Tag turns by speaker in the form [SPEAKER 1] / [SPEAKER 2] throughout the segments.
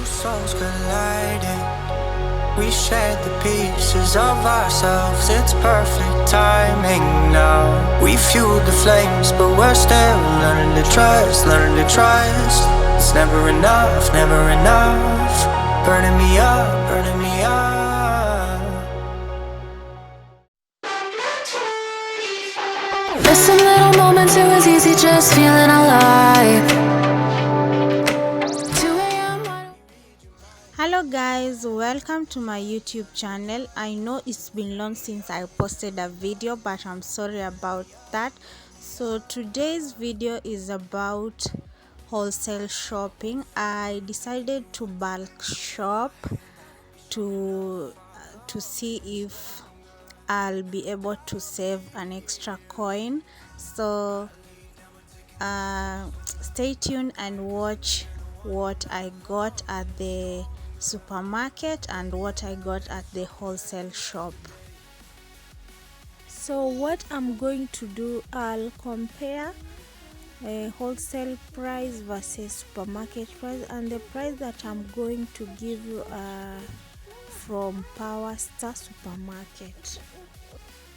[SPEAKER 1] souls colliding. We shared the pieces of ourselves. It's perfect timing now. We fueled the flames, but we're still learning to trust, learning to trust. It's never enough, never enough. Burning me up, burning me up.
[SPEAKER 2] Missing little moments, it was easy just feeling alive.
[SPEAKER 3] Hello guys, welcome to my YouTube channel. I know it's been long since I posted a video, but I'm sorry about that. So today's video is about wholesale shopping. I decided to bulk shop to see if I'll be able to save an extra coin. So stay tuned and watch what I got at the supermarket and what I got at the wholesale shop. So what I'm going to do, I'll compare a wholesale price versus supermarket price, and the price that I'm going to give you from Power Star Supermarket.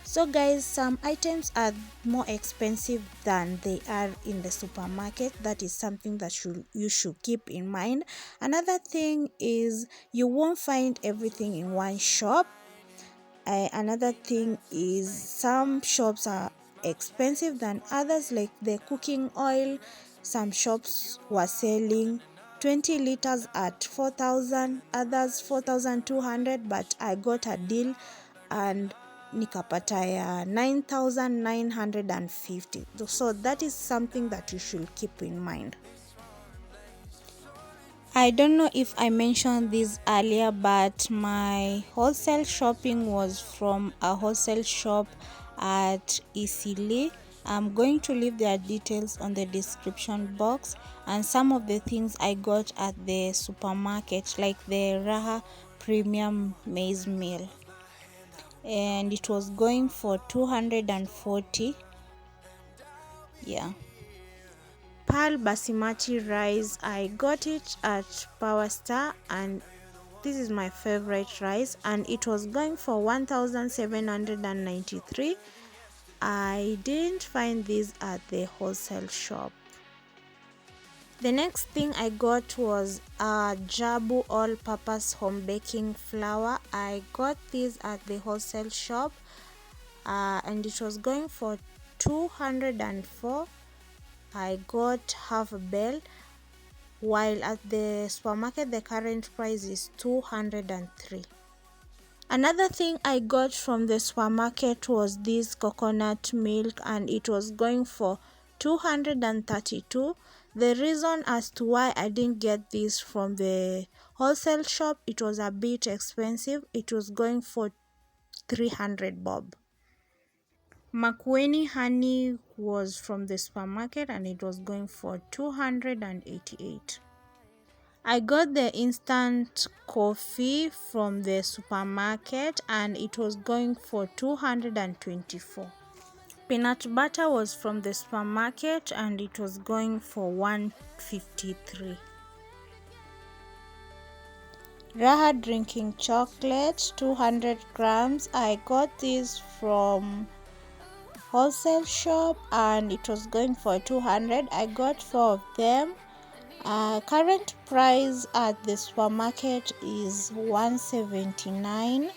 [SPEAKER 3] So guys, some items are more expensive than they are in the supermarket. That is something that you should keep in mind. Another thing is you won't find everything in one shop. Another thing is some shops are expensive than others, like the cooking oil. Some shops were selling 20 liters at 4,000, others 4,200, but I got a deal and nikapata ya 9,950. So that is something that you should keep in mind. I don't know if I mentioned this earlier, but my wholesale shopping was from a wholesale shop at Eastleigh. I'm going to leave their details on the description box, and some of the things I got at the supermarket, like the Raha premium maize meal, and it was going for 240. Yeah. Pearl basmati rice, I got it at Power Star, and this is my favorite rice, and it was going for 1,793. I didn't find this at the wholesale shop. The next thing I got was a Jabu all-purpose home baking flour. I got this at the wholesale shop, and it was going for 204. I got half a bell, while at the supermarket the current price is 203. Another thing I got from the supermarket was this coconut milk, and it was going for 232. The reason as to why I didn't get this from the wholesale shop, it was a bit expensive. It was going for 300 bob. Makueni honey was from the supermarket, and it was going for 288. I got the instant coffee from the supermarket, and it was going for 224. Peanut butter was from the supermarket, and it was going for 153. Raha drinking chocolate, 200 grams. I got this from wholesale shop, and it was going for 200. I got 4 of them. Current price at the supermarket is 179,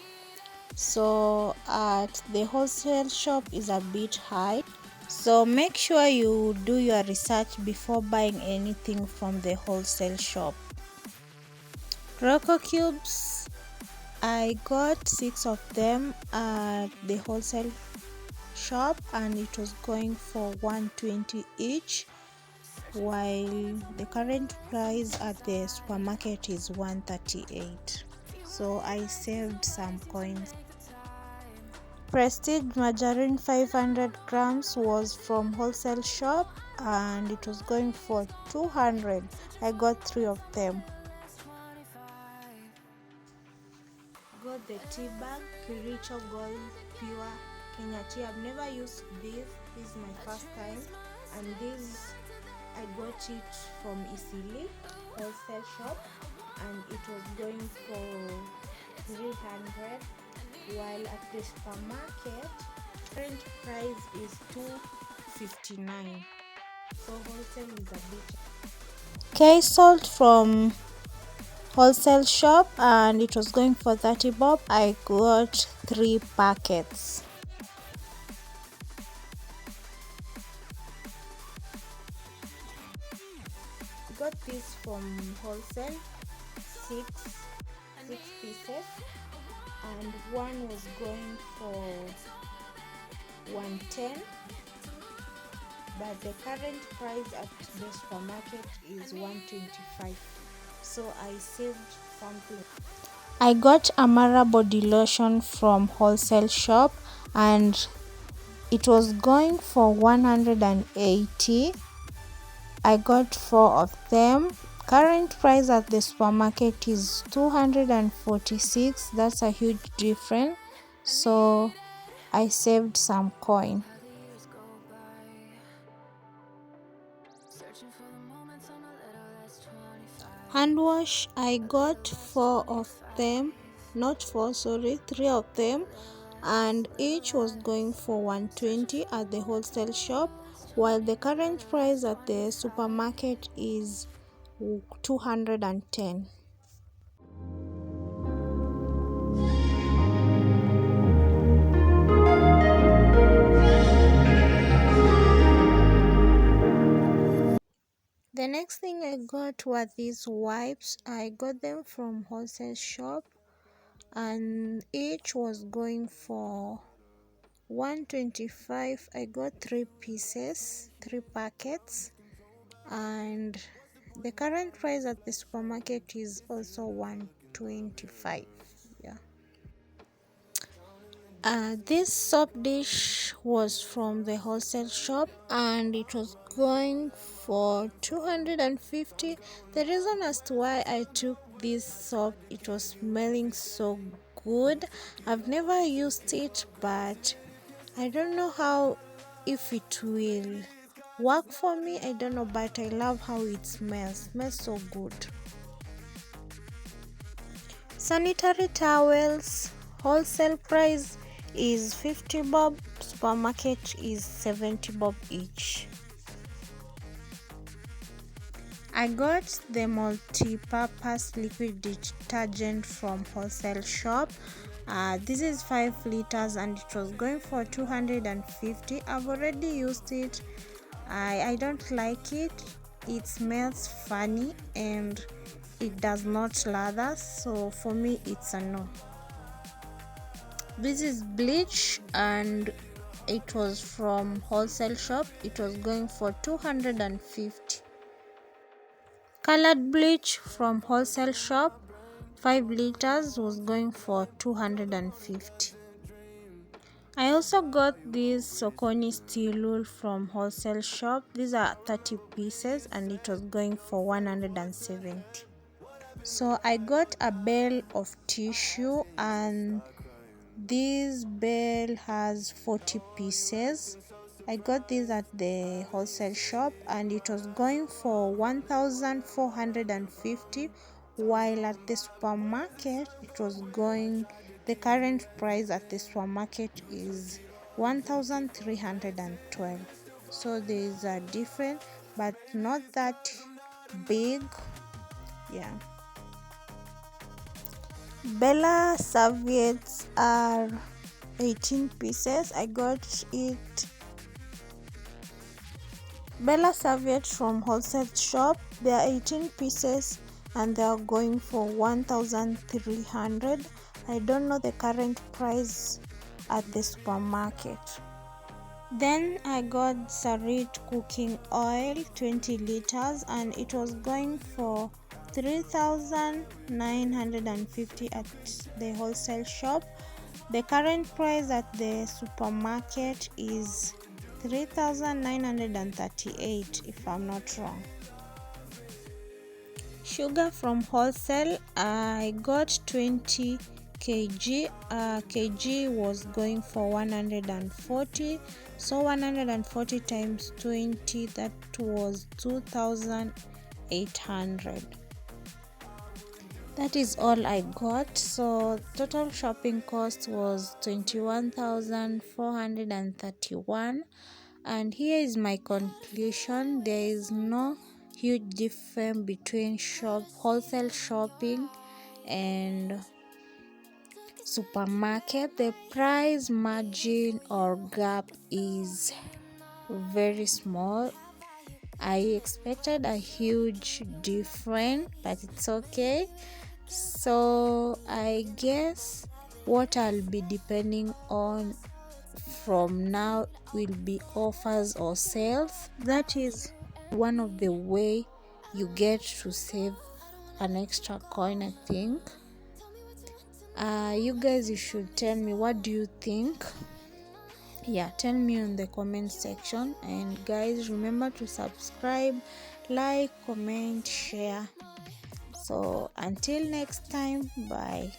[SPEAKER 3] so at the wholesale shop is a bit high. So make sure you do your research before buying anything from the wholesale shop. Roco cubes, I got 6 of them at the wholesale shop, and it was going for 120 each, while the current price at the supermarket is 138. So I saved some coins. Prestige margarine 500 grams was from wholesale shop, and it was going for 200. I got 3 of them. Got the tea bag, Kiricho Gold Pure Kenya tea. I've never used this. This is my first time, and this I got it from Eastleigh wholesale shop. and it was going for 300, while at the supermarket current price is 259. So wholesale is a bit okay. Salt from wholesale shop, and it was going for 30 bob. I got 3 packets. Got this from wholesale, six pieces, and one was going for 110, but the current price at the supermarket is 125, so I saved something. I got Amara body lotion from wholesale shop, and it was going for 180. I got 4 of them. Current price at the supermarket is 246. That's a huge difference, so I saved some coin. Hand wash, I got 4 of them, not 4, sorry, 3 of them, and each was going for 120 at the wholesale shop, while the current price at the supermarket is 210. The next thing I got were these wipes. I got them from wholesale shop, and each was going for 125. I got 3 pieces, 3 packets, and the current price at the supermarket is also 125. Yeah. This soap dish was from the wholesale shop, and it was going for 250. The reason as to why I took this soap, it was smelling so good. I've never used it, but I don't know how, if it will work for me. I don't know, but I love how it smells. Smells so good. Sanitary towels, wholesale price is 50 bob, supermarket is 70 bob each. I got the multi-purpose liquid detergent from wholesale shop. This is 5 liters, and it was going for 250. I've already used it. I don't like it. It smells funny and it does not lather, so for me it's a no. This is bleach, and it was from wholesale shop. It was going for 250. Colored bleach from wholesale shop, 5 liters, was going for 250. I also got this Sokoni steel wool from wholesale shop. These are 30 pieces, and it was going for 170. So I got a bale of tissue, and this bale has 40 pieces. I got this at the wholesale shop, and it was going for 1,450, while at the supermarket it was going, the current price at the supermarket is 1,312. So there is a difference, but not that big. Yeah. Bella serviettes are 18 pieces. I got it. Bella serviette from wholesale shop. They are 18 pieces, and they are going for 1,300. I don't know the current price at the supermarket. Then I got Sarit cooking oil, 20 liters, and it was going for 3,950 at the wholesale shop. The current price at the supermarket is 3,938, if I'm not wrong. Sugar from wholesale, I got 20 kg. Kg was going for 140, so 140 times 20, that was 2,800. That is all I got. So total shopping cost was 21,431, and here is my conclusion. There is no huge difference between wholesale shopping and supermarket. The price margin or gap is very small. I expected a huge difference, but it's okay. So I guess what I'll be depending on from now will be offers or sales. That is one of the way you get to save an extra coin, I think. You guys, you should tell me, what do you think? Yeah, tell me in the comment section. And guys, remember to subscribe, like, comment, share. So until next time, bye.